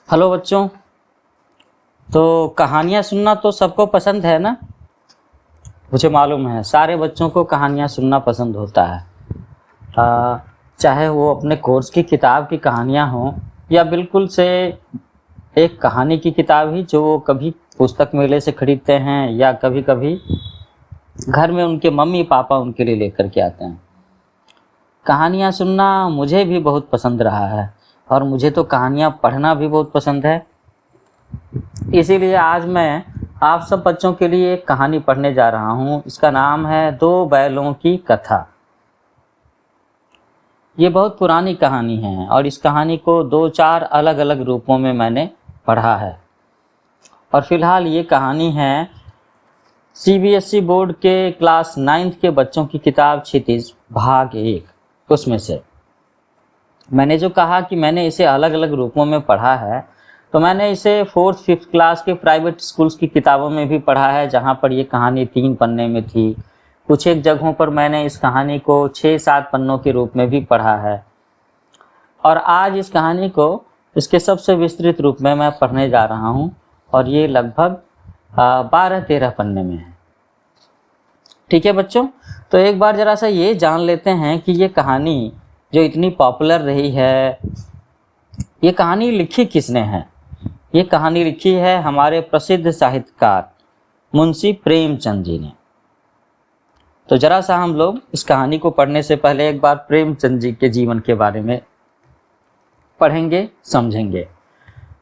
Hello बच्चों। तो कहानियाँ सुनना तो सबको पसंद है ना। मुझे मालूम है सारे बच्चों को कहानियाँ सुनना पसंद होता है। चाहे वो अपने कोर्स की किताब की कहानियाँ हों या बिल्कुल से एक कहानी की किताब ही जो वो कभी पुस्तक मेले से खरीदते हैं या कभी कभी घर में उनके मम्मी पापा उनके लिए लेकर के आते हैं। कहानियाँ सुनना मुझे भी बहुत पसंद रहा है और मुझे तो कहानियाँ पढ़ना भी बहुत पसंद है। इसीलिए आज मैं आप सब बच्चों के लिए एक कहानी पढ़ने जा रहा हूँ। इसका नाम है दो बैलों की कथा। ये बहुत पुरानी कहानी है और इस कहानी को 2-4 अलग अलग रूपों में मैंने पढ़ा है। और फिलहाल ये कहानी है सीबीएसई बोर्ड के क्लास 9th के बच्चों की किताब क्षितिज भाग 1 उसमें से। मैंने जो कहा कि मैंने इसे अलग अलग रूपों में पढ़ा है, तो मैंने इसे 4th 5th क्लास के प्राइवेट स्कूल्स की किताबों में भी पढ़ा है, जहाँ पर ये कहानी 3 पन्ने में थी। कुछ एक जगहों पर मैंने इस कहानी को 6-7 पन्नों के रूप में भी पढ़ा है। और आज इस कहानी को इसके सबसे विस्तृत रूप में मैं पढ़ने जा रहा हूँ और ये लगभग 12-13 पन्ने में है। ठीक है बच्चों, तो एक बार ज़रा सा ये जान लेते हैं कि ये कहानी जो इतनी पॉपुलर रही है, ये कहानी लिखी किसने है। ये कहानी लिखी है हमारे प्रसिद्ध साहित्यकार मुंशी प्रेमचंद जी ने। तो जरा सा हम लोग इस कहानी को पढ़ने से पहले एक बार प्रेमचंद जी के जीवन के बारे में पढ़ेंगे, समझेंगे।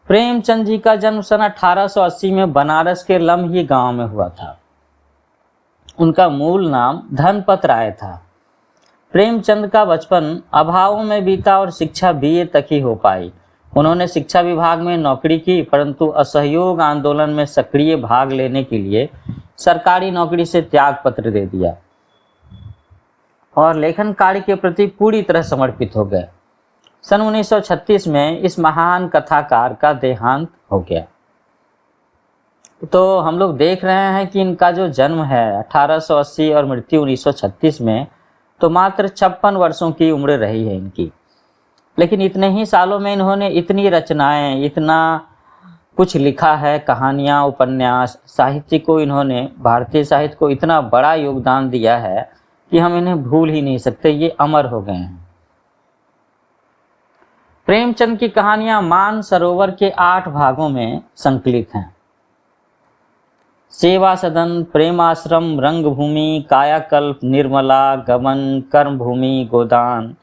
प्रेमचंद जी का जन्म सन 1880 में बनारस के लम्ही गांव में हुआ था। उनका मूल नाम धनपत राय था। प्रेमचंद का बचपन अभावों में बीता और शिक्षा बीए तक ही हो पाई। उन्होंने शिक्षा विभाग में नौकरी की, परंतु असहयोग आंदोलन में सक्रिय भाग लेने के लिए सरकारी नौकरी से त्याग पत्र दे दिया और लेखन कार्य के प्रति पूरी तरह समर्पित हो गए। सन 1936 में इस महान कथाकार का देहांत हो गया। तो हम लोग देख रहे हैं कि इनका जो जन्म है 1880 और मृत्यु 1936 में, तो मात्र 56 वर्षों की उम्र रही है इनकी। लेकिन इतने ही सालों में इन्होंने इतनी रचनाएं, इतना कुछ लिखा है, कहानियाँ, उपन्यास, साहित्य को इन्होंने, भारतीय साहित्य को इतना बड़ा योगदान दिया है कि हम इन्हें भूल ही नहीं सकते। ये अमर हो गए हैं। प्रेमचंद की कहानियां मान सरोवर के 8 भागों में संकलित हैं। सेवा सदन, प्रेमाश्रम, रंगभूमि, कायाकल्प, निर्मला, गमन, कर्मभूमि, गोदान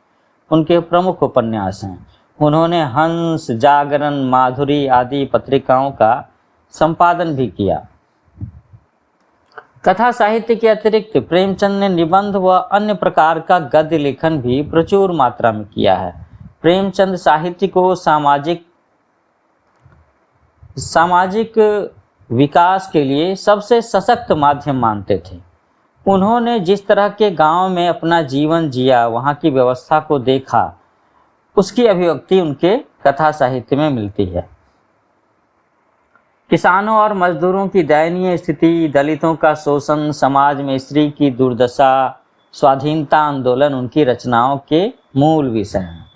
उनके प्रमुख उपन्यास हैं। उन्होंने हंस, जागरण, माधुरी आदि पत्रिकाओं का संपादन भी किया। कथा साहित्य के अतिरिक्त प्रेमचंद ने निबंध व अन्य प्रकार का गद्य लेखन भी प्रचुर मात्रा में किया है। प्रेमचंद साहित्य को सामाजिक विकास के लिए सबसे सशक्त माध्यम मानते थे। उन्होंने जिस तरह के गांव में अपना जीवन जिया, वहां की व्यवस्था को देखा, उसकी अभिव्यक्ति उनके कथा साहित्य में मिलती है। किसानों और मजदूरों की दयनीय स्थिति, दलितों का शोषण, समाज में स्त्री की दुर्दशा, स्वाधीनता आंदोलन उनकी रचनाओं के मूल विषय हैं।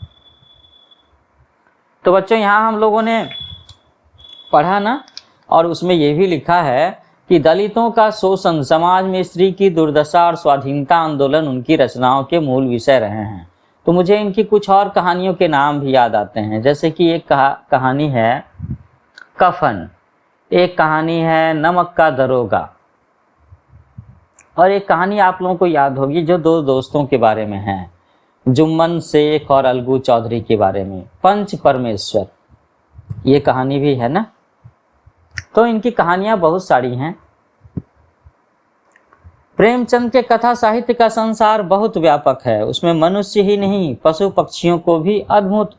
तो बच्चों, यहाँ हम लोगों ने पढ़ा ना, और उसमें यह भी लिखा है कि दलितों का शोषण, समाज में स्त्री की दुर्दशा और स्वाधीनता आंदोलन उनकी रचनाओं के मूल विषय रहे हैं। तो मुझे इनकी कुछ और कहानियों के नाम भी याद आते हैं, जैसे कि एक कहानी है कफन, एक कहानी है नमक का दरोगा, और एक कहानी आप लोगों को याद होगी जो 2 दोस्तों के बारे में है, जुम्मन शेख और अलगू चौधरी के बारे में, पंच परमेश्वर, ये कहानी भी है ना। तो इनकी कहानियां बहुत सारी हैं। प्रेमचंद के कथा साहित्य का संसार बहुत व्यापक है। उसमें मनुष्य ही नहीं, पशु पक्षियों को भी अद्भुत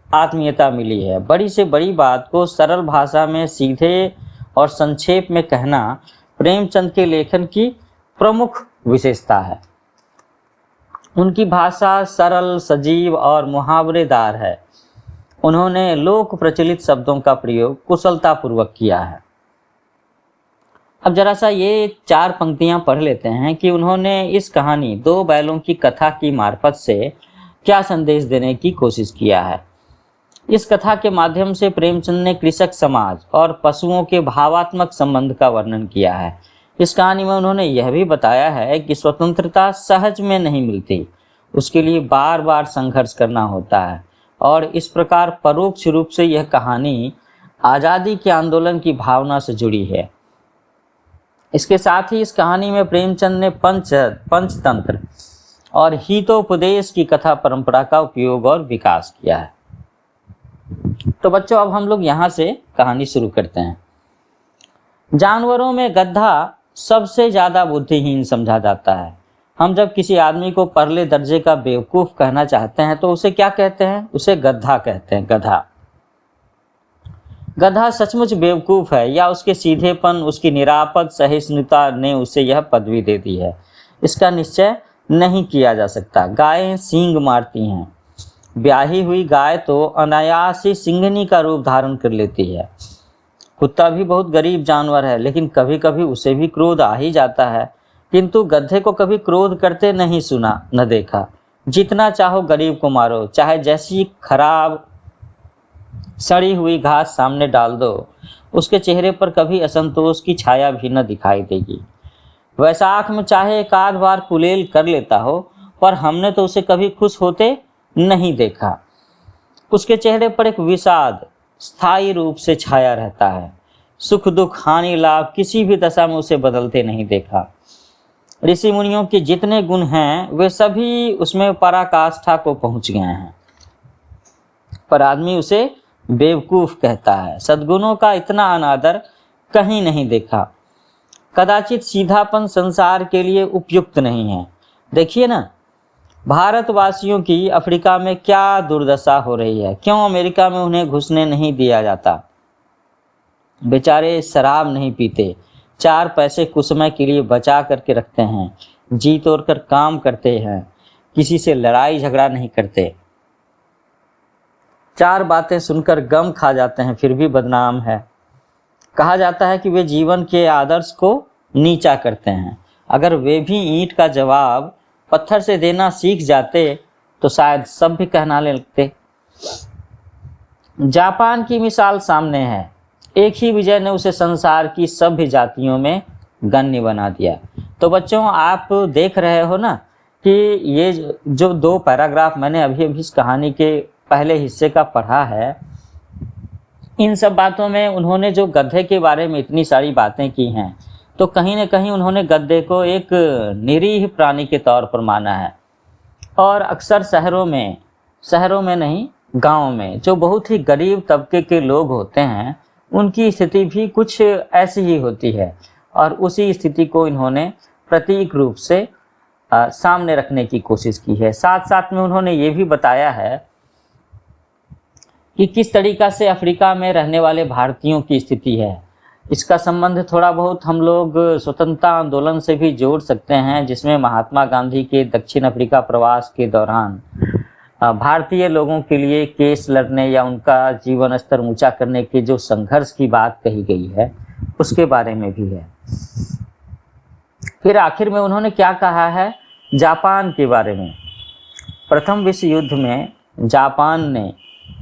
आत्मीयता मिली है। बड़ी से बड़ी बात को सरल भाषा में सीधे और संक्षेप में कहना प्रेमचंद के लेखन की प्रमुख विशेषता है। उनकी भाषा सरल, सजीव और मुहावरेदार है। उन्होंने लोक प्रचलित शब्दों का प्रयोग कुशलतापूर्वक किया है। अब जरा सा ये 4 पंक्तियां पढ़ लेते हैं कि उन्होंने इस कहानी 2 बैलों की कथा की मार्फत से क्या संदेश देने की कोशिश किया है। इस कथा के माध्यम से प्रेमचंद ने कृषक समाज और पशुओं के भावात्मक संबंध का वर्णन किया है। इस कहानी में उन्होंने यह भी बताया है कि स्वतंत्रता सहज में नहीं मिलती, उसके लिए बार बार संघर्ष करना होता है, और इस प्रकार परोक्ष रूप से यह कहानी आज़ादी के आंदोलन की भावना से जुड़ी है। इसके साथ ही इस कहानी में प्रेमचंद ने पंचतंत्र और हितोपदेश की कथा परंपरा का उपयोग और विकास किया है। तो बच्चों, अब हम लोग यहाँ से कहानी शुरू करते हैं। जानवरों में गधा सबसे ज़्यादा बुद्धिहीन समझा जाता है। हम जब किसी आदमी को परले दर्जे का बेवकूफ़ कहना चाहते हैं तो उसे क्या कहते हैं? उसे गधा कहते हैं। गधा सचमुच बेवकूफ़ है या उसके सीधेपन, उसकी निरापद सहिष्णुता ने उसे यह पदवी दे दी है, इसका निश्चय नहीं किया जा सकता। गायें सींग मारती हैं। ब्याही हुई गाय तो अनायास ही सिंघनी का रूप धारण कर लेती है। कुत्ता भी बहुत गरीब जानवर है, लेकिन कभी कभी उसे भी क्रोध आ ही जाता है, किंतु गधे को कभी क्रोध करते नहीं सुना न देखा। जितना चाहो गरीब को मारो, चाहे जैसी खराब सड़ी हुई घास सामने डाल दो, उसके चेहरे पर कभी असंतोष की छाया भी न दिखाई देगी। वैशाख में चाहे एक आध बार कुलेल कर लेता हो, पर हमने तो उसे कभी खुश होते नहीं देखा। उसके चेहरे पर एक विषाद स्थायी रूप से छाया रहता है। सुख दुख हानि लाभ किसी भी दशा में उसे बदलते नहीं देखा। ऋषि मुनियों के जितने गुण हैं वे सभी उसमें पराकाष्ठा को पहुंच गए हैं, पर आदमी उसे बेवकूफ कहता है। सद्गुणों का इतना अनादर कहीं नहीं देखा। कदाचित सीधापन संसार के लिए उपयुक्त नहीं है। देखिए ना, भारतवासियों की अफ्रीका में क्या दुर्दशा हो रही है। क्यों अमेरिका में उन्हें घुसने नहीं दिया जाता? बेचारे शराब नहीं पीते, 4 पैसे कुछ समय के लिए बचा करके रखते हैं, जी तोड़ कर काम करते हैं, किसी से लड़ाई झगड़ा नहीं करते। 4 बातें सुनकर गम खा जाते हैं, फिर भी बदनाम है। कहा जाता है कि वे जीवन के आदर्श को नीचा करते हैं। अगर वे भी ईंट का जवाब पत्थर से देना सीख जाते तो शायद सब भी कहनाने लगते। जापान की मिसाल सामने है। एक ही विजय ने उसे संसार की सभ्य जातियों में गण्य बना दिया। तो बच्चों, आप देख रहे हो ना कि ये जो 2 पैराग्राफ मैंने अभी इस कहानी के पहले हिस्से का पढ़ा है, इन सब बातों में उन्होंने जो गधे के बारे में इतनी सारी बातें की हैं, तो कहीं न कहीं उन्होंने गधे को एक निरीह प्राणी के तौर पर माना है। और अक्सर शहरों में नहीं, गाँव में जो बहुत ही गरीब तबके के लोग होते हैं, उनकी स्थिति भी कुछ ऐसी ही होती है, और उसी स्थिति को इन्होंने प्रतीक रूप से सामने रखने की कोशिश की है। साथ साथ में उन्होंने ये भी बताया है कि किस तरीक़ा से अफ्रीका में रहने वाले भारतीयों की स्थिति है। इसका संबंध थोड़ा बहुत हम लोग स्वतंत्रता आंदोलन से भी जोड़ सकते हैं, जिसमें महात्मा गांधी के दक्षिण अफ्रीका प्रवास के दौरान भारतीय लोगों के लिए केस लड़ने या उनका जीवन स्तर ऊंचा करने के जो संघर्ष की बात कही गई है, उसके बारे में भी है। फिर आखिर में उन्होंने क्या कहा है जापान के बारे में। प्रथम विश्व युद्ध में जापान ने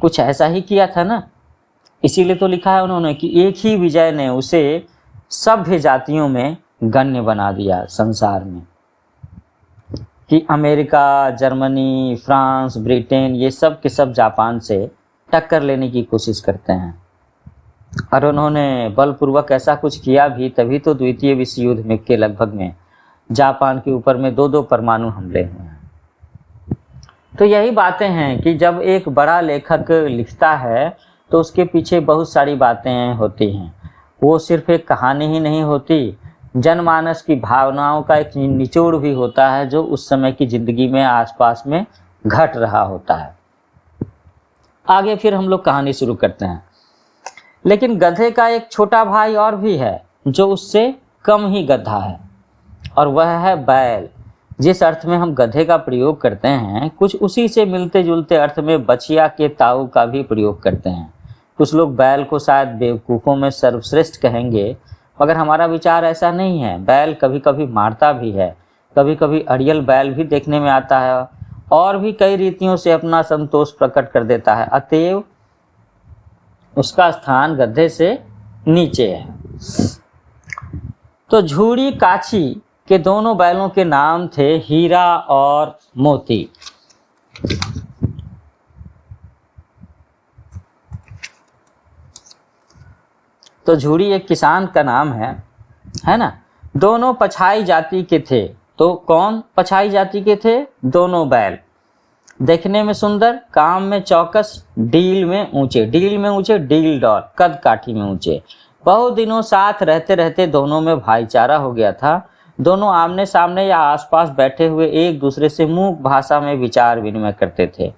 कुछ ऐसा ही किया था ना, इसीलिए तो लिखा है उन्होंने कि एक ही विजय ने उसे सभ्य जातियों में गण्य बना दिया संसार में, कि अमेरिका, जर्मनी, फ्रांस, ब्रिटेन, ये सब के सब जापान से टक्कर लेने की कोशिश करते हैं। और उन्होंने बलपूर्वक ऐसा कुछ किया भी, तभी तो द्वितीय विश्व युद्ध में के लगभग में जापान के ऊपर में 2-2 परमाणु हमले हुए हैं। तो यही बातें हैं कि जब एक बड़ा लेखक लिखता है तो उसके पीछे बहुत सारी बातें होती हैं। वो सिर्फ एक कहानी ही नहीं होती, जनमानस की भावनाओं का एक निचोड़ भी होता है, जो उस समय की ज़िंदगी में आसपास में घट रहा होता है। आगे फिर हम लोग कहानी शुरू करते हैं। लेकिन गधे का एक छोटा भाई और भी है, जो उससे कम ही गधा है, और वह है बैल। जिस अर्थ में हम गधे का प्रयोग करते हैं, कुछ उसी से मिलते जुलते अर्थ में बछिया के ताऊ का भी प्रयोग करते हैं। कुछ लोग बैल को शायद बेवकूफ़ों में सर्वश्रेष्ठ कहेंगे, मगर हमारा विचार ऐसा नहीं है। बैल कभी कभी मारता भी है, कभी कभी अड़ियल बैल भी देखने में आता है, और भी कई रीतियों से अपना संतोष प्रकट कर देता है। अतएव उसका स्थान गड्ढे से नीचे है। तो झूड़ी काछी के दोनों बैलों के नाम थे हीरा और मोती। तो झूड़ी एक किसान का नाम है ना। दोनों पछाई जाति के थे। तो कौन पछाई जाति के थे? दोनों बैल देखने में सुंदर, काम में चौकस, डील में ऊंचे, डील डॉल, कद काठी में ऊंचे। बहुत दिनों साथ रहते रहते दोनों में भाईचारा हो गया था। दोनों आमने सामने या आसपास बैठे हुए एक दूसरे से मूक भाषा में विचार विनिमय करते थे।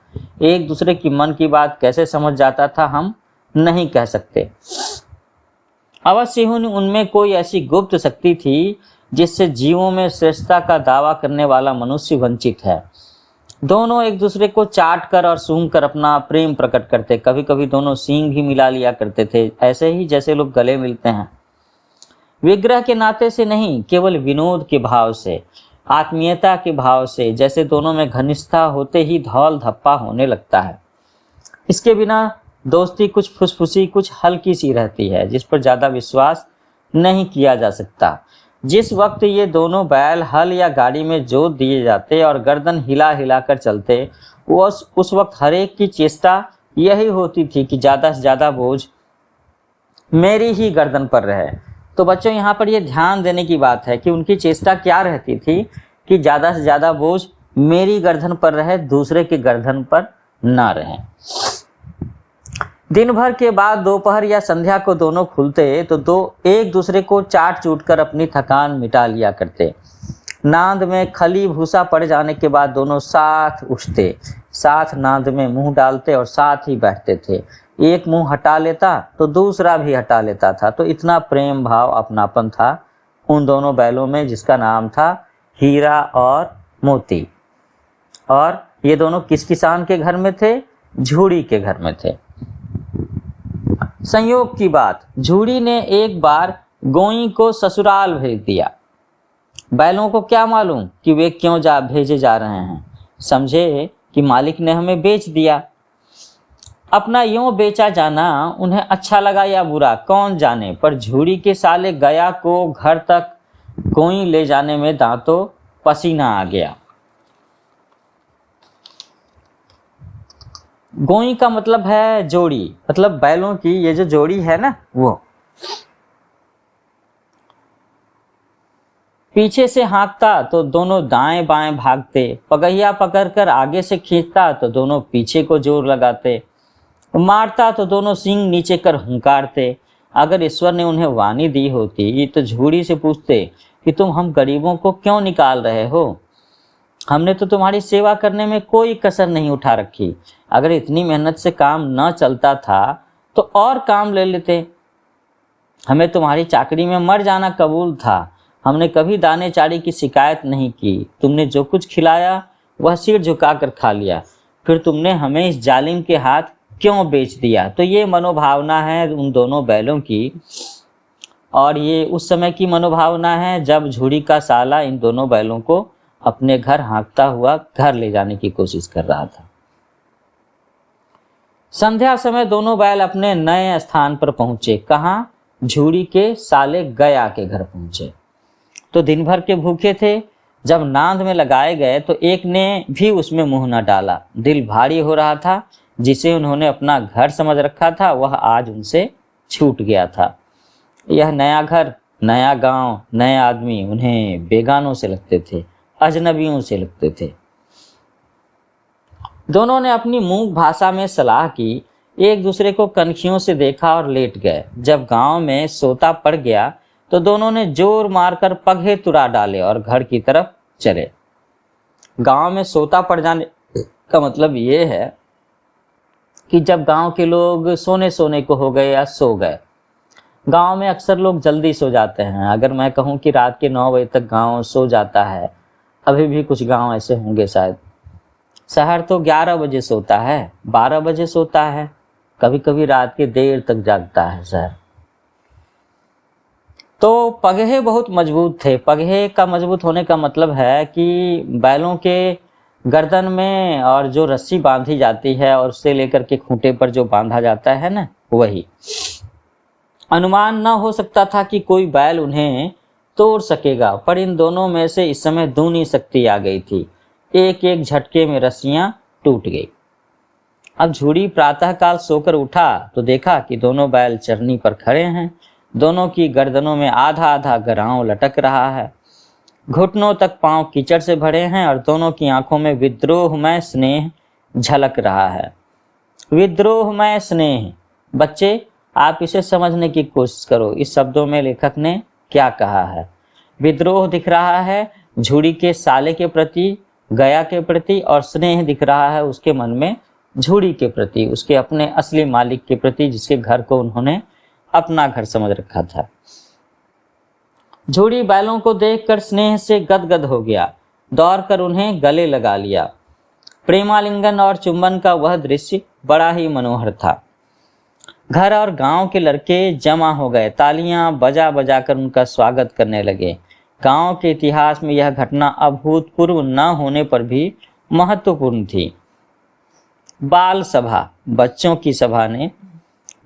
एक दूसरे की मन की बात कैसे समझ जाता था हम नहीं कह सकते। अवश्य ही उनमें कोई ऐसी गुप्त शक्ति थी जिससे जीवों में श्रेष्ठता का दावा करने वाला मनुष्य वंचित है। दोनों एक दूसरे को चाट कर और सूंघ कर अपना प्रेम प्रकट करते। कभी कभी दोनों सींग भी मिला लिया करते थे, ऐसे ही जैसे लोग गले मिलते हैं। विग्रह के नाते से नहीं, केवल विनोद के भाव से, आत्मीयता के भाव से, जैसे दोनों में घनिष्ठता होते ही धौल धप्पा होने लगता है। इसके बिना दोस्ती कुछ फुसफुसी, कुछ हल्की सी रहती है, जिस पर ज़्यादा विश्वास नहीं किया जा सकता। जिस वक्त ये दोनों बैल हल या गाड़ी में जोत दिए जाते और गर्दन हिला हिला कर चलते, उस वक्त हर एक की चेष्टा यही होती थी कि ज़्यादा से ज़्यादा बोझ मेरी ही गर्दन पर रहे। तो बच्चों, यहाँ पर ये ध्यान देने की बात है कि उनकी चेष्टा क्या रहती थी कि ज़्यादा से ज़्यादा बोझ मेरी गर्दन पर रहे, दूसरे के गर्दन पर ना रहे। दिन भर के बाद दोपहर या संध्या को दोनों खुलते तो एक दूसरे को चाट चूट कर अपनी थकान मिटा लिया करते। नांद में खली भूसा पड़ जाने के बाद दोनों साथ उठते, साथ नांद में मुंह डालते और साथ ही बैठते थे। एक मुंह हटा लेता तो दूसरा भी हटा लेता था। तो इतना प्रेम भाव, अपनापन था उन दोनों बैलों में, जिसका नाम था हीरा और मोती। और ये दोनों किस किसान के घर में थे? झूड़ी के घर में थे। संयोग की बात, झूड़ी ने एक बार गोई को ससुराल भेज दिया। बैलों को क्या मालूम कि वे क्यों भेजे जा रहे हैं। समझे कि मालिक ने हमें बेच दिया। अपना यूं बेचा जाना उन्हें अच्छा लगा या बुरा, कौन जाने, पर झूड़ी के साले गया को घर तक गोई ले जाने में दांतों पसीना आ गया। गोई का मतलब है जोड़ी, मतलब बैलों की ये जो जोड़ी है ना, वो पीछे से हाँकता तो दोनों दाएं बाएं भागते, पगहिया पकड़कर आगे से खींचता तो दोनों पीछे को जोर लगाते, मारता तो दोनों सींग नीचे कर हुंकारते। अगर ईश्वर ने उन्हें वाणी दी होती तो झूड़ी से पूछते कि तुम हम गरीबों को क्यों निकाल रहे हो? हमने तो तुम्हारी सेवा करने में कोई कसर नहीं उठा रखी। अगर इतनी मेहनत से काम न चलता था तो और काम ले लेते। हमें तुम्हारी चाकरी में मर जाना कबूल था। हमने कभी दाने चारी की शिकायत नहीं की। तुमने जो कुछ खिलाया वह सिर झुकाकर खा लिया। फिर तुमने हमें इस जालिम के हाथ क्यों बेच दिया? तो ये मनोभावना है उन दोनों बैलों की, और ये उस समय की मनोभावना है जब झूड़ी का साला इन दोनों बैलों को अपने घर हाँकता हुआ घर ले जाने की कोशिश कर रहा था। संध्या समय दोनों बैल अपने नए स्थान पर पहुंचे। कहाँ? झूड़ी के साले गया के घर पहुंचे। तो दिन भर के भूखे थे। जब नांद में लगाए गए तो एक ने भी उसमें मुंह न डाला। दिल भारी हो रहा था। जिसे उन्होंने अपना घर समझ रखा था वह आज उनसे छूट गया था। यह नया घर, नया गांव, नए आदमी उन्हें बेगानों से लगते थे, अजनबियों से लगते थे। दोनों ने अपनी मूक भाषा में सलाह की, एक दूसरे को कनखियों से देखा और लेट गए। जब गांव में सोता पड़ गया तो दोनों ने जोर मारकर पगहे तुड़ा डाले और घर की तरफ चले। गांव में सोता पड़ जाने का मतलब ये है कि जब गांव के लोग सोने को हो गए या सो गए। गांव में अक्सर लोग जल्दी सो जाते हैं। अगर मैं कहूँ कि रात के 9 बजे तक गांव सो जाता है, अभी भी कुछ गांव ऐसे होंगे शायद। शहर तो 11 बजे सोता है, 12 बजे सोता है, कभी कभी रात के देर तक जागता है शहर। तो पगहे बहुत मजबूत थे। पगहे का मजबूत होने का मतलब है कि बैलों के गर्दन में और जो रस्सी बांधी जाती है और उससे लेकर के खूंटे पर जो बांधा जाता है ना, वही। अनुमान न हो सकता था कि कोई बैल उन्हें तोड़ सकेगा, पर इन दोनों में से इस समय दूनी शक्ति आ गई थी। एक एक झटके में रस्सियां टूट गई। अब झूड़ी प्रातःकाल सोकर उठा तो देखा कि दोनों बैल चरनी पर खड़े हैं। दोनों की गर्दनों में आधा आधा गरांव लटक रहा है, घुटनों तक पांव कीचड़ से भरे हैं और दोनों की आंखों में विद्रोहमय स्नेह झलक रहा है। विद्रोहमय स्नेह, बच्चे आप इसे समझने की कोशिश करो। इस शब्दों में लेखक ने क्या कहा है? विद्रोह दिख रहा है झूड़ी के साले के प्रति, गया के प्रति, और स्नेह दिख रहा है उसके मन में झूड़ी के प्रति, उसके अपने असली मालिक के प्रति, जिसके घर को उन्होंने अपना घर समझ रखा था। झूड़ी बैलों को देखकर स्नेह से गदगद हो गया, दौड़कर उन्हें गले लगा लिया। प्रेमालिंगन और चुंबन का वह दृश्य बड़ा ही मनोहर था। घर और गांव के लड़के जमा हो गए, तालियां बजा बजा कर उनका स्वागत करने लगे। गांव के इतिहास में यह घटना अभूतपूर्व न होने पर भी महत्वपूर्ण थी। बाल सभा, बच्चों की सभा ने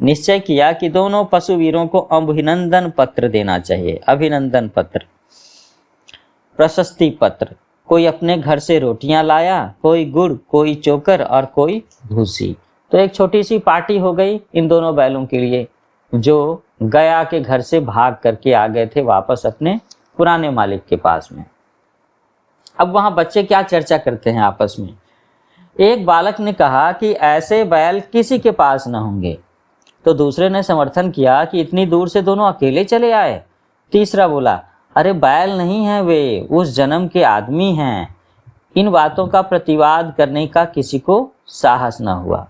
निश्चय किया कि दोनों पशुवीरों को अभिनंदन पत्र देना चाहिए। अभिनंदन पत्र, प्रशस्ति पत्र। कोई अपने घर से रोटियां लाया, कोई गुड़, कोई चोकर और कोई भूसी। तो एक छोटी सी पार्टी हो गई इन दोनों बैलों के लिए, जो गया के घर से भाग करके आ गए थे वापस अपने पुराने मालिक के पास में। अब वहां बच्चे क्या चर्चा करते हैं आपस में। एक बालक ने कहा कि ऐसे बैल किसी के पास न होंगे, तो दूसरे ने समर्थन किया कि इतनी दूर से दोनों अकेले चले आए। तीसरा बोला, अरे बैल नहीं है, वे उस जन्म के आदमी हैं। इन बातों का प्रतिवाद करने का किसी को साहस न हुआ।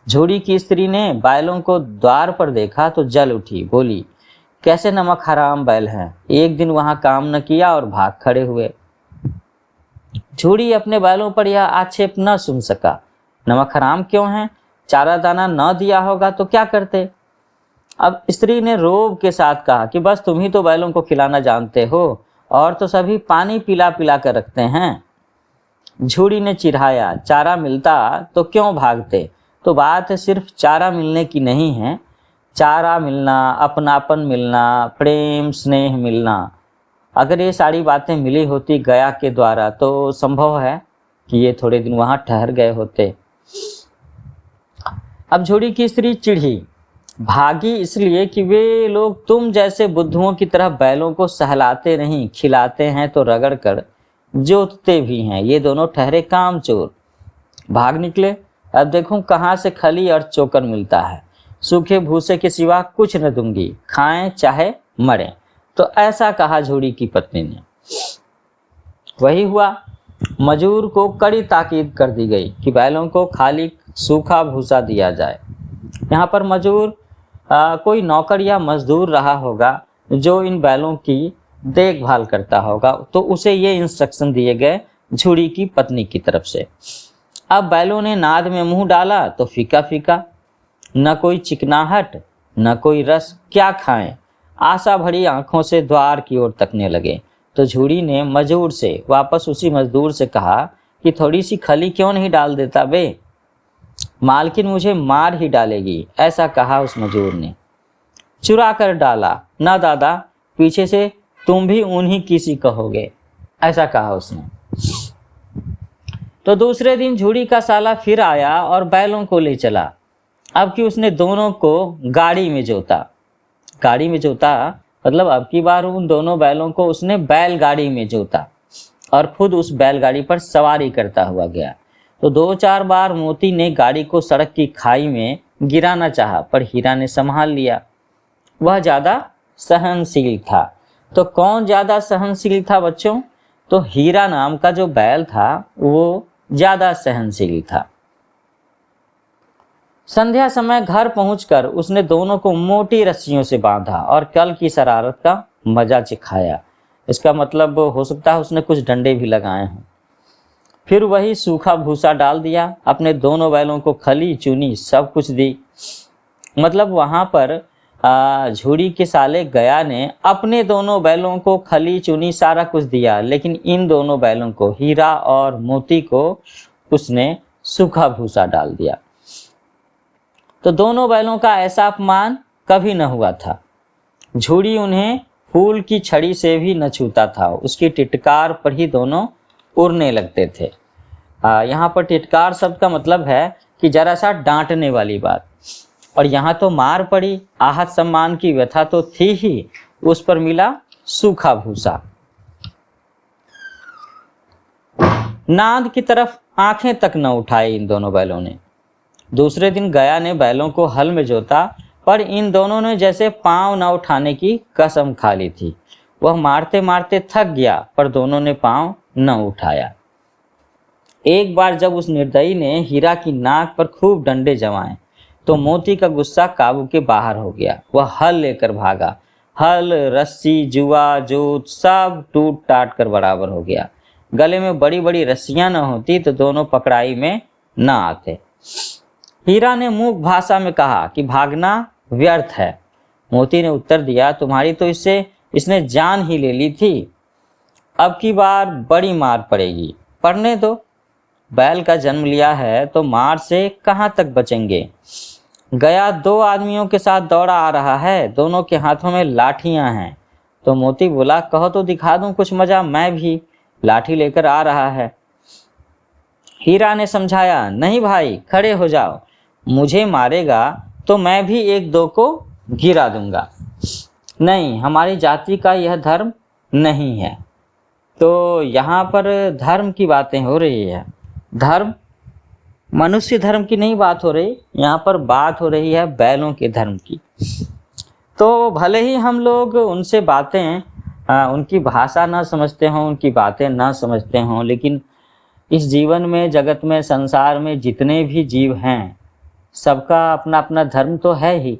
झूड़ी की स्त्री ने बैलों को द्वार पर देखा तो जल उठी, बोली, कैसे नमक हराम बैल हैं, एक दिन वहां काम न किया और भाग खड़े हुए। झूड़ी अपने बैलों पर यह आक्षेप न सुन सका। नमक हराम क्यों है? चारा दाना न दिया होगा तो क्या करते? अब स्त्री ने रोब के साथ कहा कि बस तुम ही तो बैलों को खिलाना जानते हो, और तो सभी पानी पिला पिला कर रखते हैं। झूड़ी ने चिढ़ाया, चारा मिलता तो क्यों भागते? तो बात सिर्फ चारा मिलने की नहीं है, चारा मिलना, अपनापन मिलना, प्रेम स्नेह मिलना। अगर ये सारी बातें मिली होती गया के द्वारा तो संभव है कि ये थोड़े दिन वहां ठहर गए होते। अब झूड़ी की स्त्री चिढ़ी, भागी इसलिए कि वे लोग तुम जैसे बुद्धुओं की तरह बैलों को सहलाते नहीं, खिलाते हैं तो रगड़ कर जोतते भी हैं। ये दोनों ठहरे कामचोर। भाग निकले। अब देखूं कहाँ से खली और चोकर मिलता है। सूखे भूसे के सिवा कुछ न दूंगी, खाएं चाहे मरें। तो ऐसा कहा झूड़ी की पत्नी ने। वही हुआ। मजूर को कड़ी ताकीद कर दी गई कि बैलों को खाली सूखा भूसा दिया जाए। यहाँ पर मजूर कोई नौकर या मजदूर रहा होगा जो इन बैलों की देखभाल करता होगा, तो उसे ये इंस्ट्रक्शन दिए गए झूड़ी की पत्नी की तरफ से। अब बैलों ने नाद में मुंह डाला तो फीका फीका, न कोई चिकनाहट न कोई रस। क्या खाएं? आशा भरी आंखों से द्वार की ओर तकने लगे। तो झूड़ी ने मजूर से, वापस उसी मजदूर से कहा कि थोड़ी सी खली क्यों नहीं डाल देता बे, मालकिन मुझे मार ही डालेगी। ऐसा कहा उस मजूर ने। चुरा कर डाला ना दादा, पीछे से तुम भी उन्हीं किसी कहोगे, ऐसा कहा उसने। तो दूसरे दिन झूड़ी का साला फिर आया और बैलों को ले चला। अब कि उसने दोनों को गाड़ी में जोता। गाड़ी में जोता मतलब अब की बार उन दोनों बैलों को उसने बैलगाड़ी में जोता और खुद उस बैलगाड़ी पर सवारी करता हुआ गया। तो 2-4 बार मोती ने गाड़ी को सड़क की खाई में गिराना चाहा, पर हीरा ने संभाल लिया। वह ज्यादा सहनशील था। तो कौन ज्यादा सहनशील था बच्चों? तो हीरा नाम का जो बैल था वो ज्यादा सहनशील था। संध्या समय घर पहुंचकर उसने दोनों को मोटी रस्सियों से बांधा और कल की शरारत का मजा चिखाया। इसका मतलब हो सकता है उसने कुछ डंडे भी लगाए हों। फिर वही सूखा भूसा डाल दिया। अपने दोनों बैलों को खली चूनी सब कुछ दी। मतलब वहां पर झूरी के साले गया ने अपने दोनों बैलों को खली चुनी सारा कुछ दिया, लेकिन इन दोनों बैलों को, हीरा और मोती को, उसने सूखा भूसा डाल दिया। तो दोनों बैलों का ऐसा अपमान कभी न हुआ था। झूरी उन्हें फूल की छड़ी से भी न छूता था, उसकी टिटकार पर ही दोनों उड़ने लगते थे। यहाँ पर टिटकार शब्द का मतलब है कि जरा सा डांटने वाली बात, और यहाँ तो मार पड़ी, आहत सम्मान की व्यथा तो थी ही, उस पर मिला सूखा भूसा। नाद की तरफ आंखें तक न उठाई इन दोनों बैलों ने। दूसरे दिन गया ने बैलों को हल में जोता, पर इन दोनों ने जैसे पांव न उठाने की कसम खा ली थी। वह मारते मारते थक गया, पर दोनों ने पांव न उठाया। एक बार जब उस निर्दयी ने हीरा की नाक पर खूब डंडे जमाए, तो मोती का गुस्सा काबू के बाहर हो गया। वह हल लेकर भागा। हल, रस्सी, जुआ, जूत सब टूट टाट कर बराबर हो गया। गले में बड़ी बड़ी रस्सियां न होती तो दोनों पकड़ाई में न आते। हीरा ने मूक भाषा में कहा कि भागना व्यर्थ है। मोती ने उत्तर दिया, तुम्हारी तो इसने जान ही ले ली थी, अब की बार बड़ी मार पड़ेगी, पड़ने दो। बैल का जन्म लिया है तो मार से कहाँ तक बचेंगे। गया 2 आदमियों के साथ दौड़ा आ रहा है, दोनों के हाथों में लाठियां हैं। तो मोती बोला, कहो तो दिखा दूं कुछ मजा, मैं भी लाठी लेकर आ रहा है। हीरा ने समझाया, नहीं भाई, खड़े हो जाओ, मुझे मारेगा तो मैं भी 1-2 को गिरा दूंगा। नहीं, हमारी जाति का यह धर्म नहीं है। तो यहाँ पर धर्म की बातें हो रही है। धर्म, मनुष्य धर्म की नहीं बात हो रही, यहाँ पर बात हो रही है बैलों के धर्म की। तो भले ही हम लोग उनसे बातें, उनकी भाषा ना समझते हों, उनकी बातें ना समझते हों, लेकिन इस जीवन में, जगत में, संसार में जितने भी जीव हैं, सबका अपना अपना धर्म तो है ही।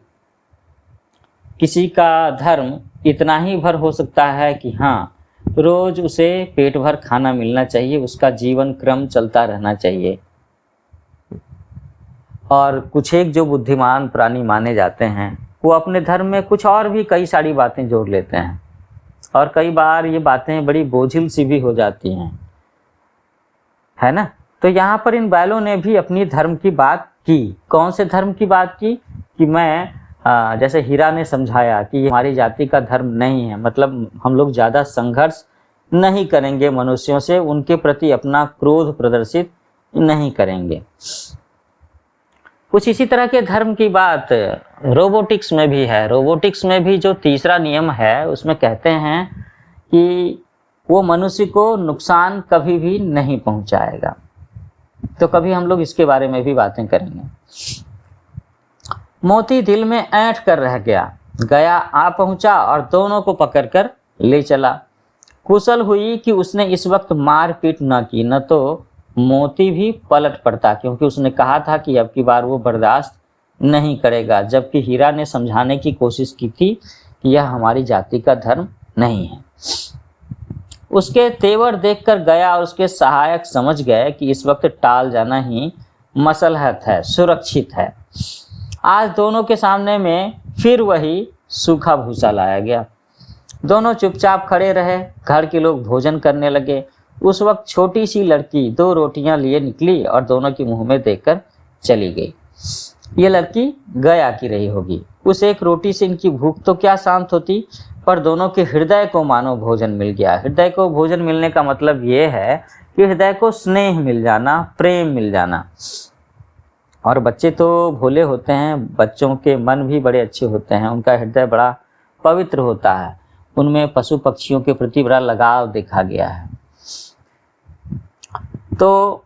किसी का धर्म इतना ही भर हो सकता है कि हाँ, रोज उसे पेट भर खाना मिलना चाहिए, उसका जीवन क्रम चलता रहना चाहिए। और कुछ एक जो बुद्धिमान प्राणी माने जाते हैं, वो अपने धर्म में कुछ और भी कई सारी बातें जोड़ लेते हैं, और कई बार ये बातें बड़ी बोझिल सी भी हो जाती हैं, है ना। तो यहाँ पर इन बैलों ने भी अपनी धर्म की बात की। कौन से धर्म की बात की? कि मैं जैसे हीरा ने समझाया कि हमारी जाति का धर्म नहीं है, मतलब हम लोग ज़्यादा संघर्ष नहीं करेंगे मनुष्यों से, उनके प्रति अपना क्रोध प्रदर्शित नहीं करेंगे। कुछ इसी तरह के धर्म की बात रोबोटिक्स में भी है। रोबोटिक्स में भी जो तीसरा नियम है, उसमें कहते हैं कि वो मनुष्य को नुकसान कभी भी नहीं पहुंचाएगा। तो कभी हम लोग इसके बारे में भी बातें करेंगे। मोती दिल में ऐंठ कर रह गया। गया आ पहुंचा और दोनों को पकड़कर ले चला। कुशल हुई कि उसने इस वक्त मारपीट न की, न तो मोती भी पलट पड़ता, क्योंकि उसने कहा था कि अब की बार वो बर्दाश्त नहीं करेगा। जबकि हीरा ने समझाने की कोशिश की थी कि यह हमारी जाति का धर्म नहीं है। उसके तेवर देखकर गया और उसके सहायक समझ गए कि इस वक्त टाल जाना ही मसलहत है, सुरक्षित है। आज दोनों के सामने में फिर वही सूखा भूसा लाया गया। दोनों चुपचाप खड़े रहे। घर के लोग भोजन करने लगे। उस वक्त छोटी सी लड़की 2 रोटियां लिए निकली और दोनों के मुंह में देकर चली गई। ये लड़की गया की रही होगी। उस एक रोटी से इनकी भूख तो क्या शांत होती, पर दोनों के हृदय को मानो भोजन मिल गया। हृदय को भोजन मिलने का मतलब ये है कि हृदय को स्नेह मिल जाना, प्रेम मिल जाना। और बच्चे तो भोले होते हैं, बच्चों के मन भी बड़े अच्छे होते हैं, उनका हृदय बड़ा पवित्र होता है, उनमें पशु पक्षियों के प्रति बड़ा लगाव देखा गया है। तो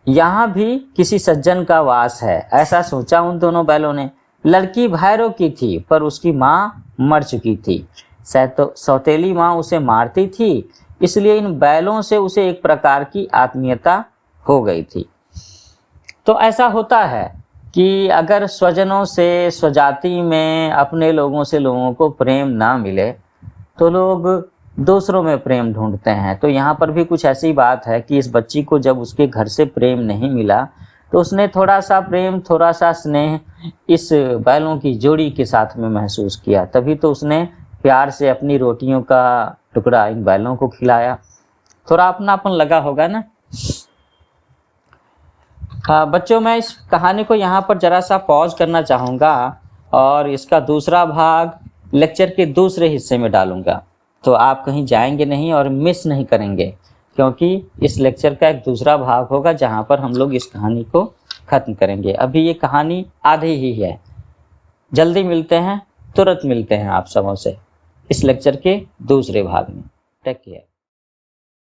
यहाँ भी किसी सज्जन का वास है, ऐसा सोचा उन दोनों बैलों ने। लड़की भैरव की थी, पर उसकी माँ मर चुकी थी। सौतेली माँ उसे मारती थी, इसलिए इन बैलों से उसे एक प्रकार की आत्मीयता हो गई थी। तो ऐसा होता है कि अगर स्वजनों से, स्वजाति में, अपने लोगों से लोगों को प्रेम ना मिले तो लोग दूसरों में प्रेम ढूंढते हैं। तो यहाँ पर भी कुछ ऐसी बात है कि इस बच्ची को जब उसके घर से प्रेम नहीं मिला तो उसने थोड़ा सा प्रेम, थोड़ा सा स्नेह इस बैलों की जोड़ी के साथ में महसूस किया, तभी तो उसने प्यार से अपनी रोटियों का टुकड़ा इन बैलों को खिलाया। थोड़ा अपनापन लगा होगा ना। बच्चों, मैं इस कहानी को यहाँ पर जरा सा पॉज करना चाहूँगा और इसका दूसरा भाग लेक्चर के दूसरे हिस्से में डालूँगा, तो आप कहीं जाएंगे नहीं और मिस नहीं करेंगे, क्योंकि इस लेक्चर का एक दूसरा भाग होगा जहाँ पर हम लोग इस कहानी को ख़त्म करेंगे। अभी ये कहानी आधी ही है। जल्दी मिलते हैं, तुरंत मिलते हैं आप सबों से इस लेक्चर के दूसरे भाग में। Take care.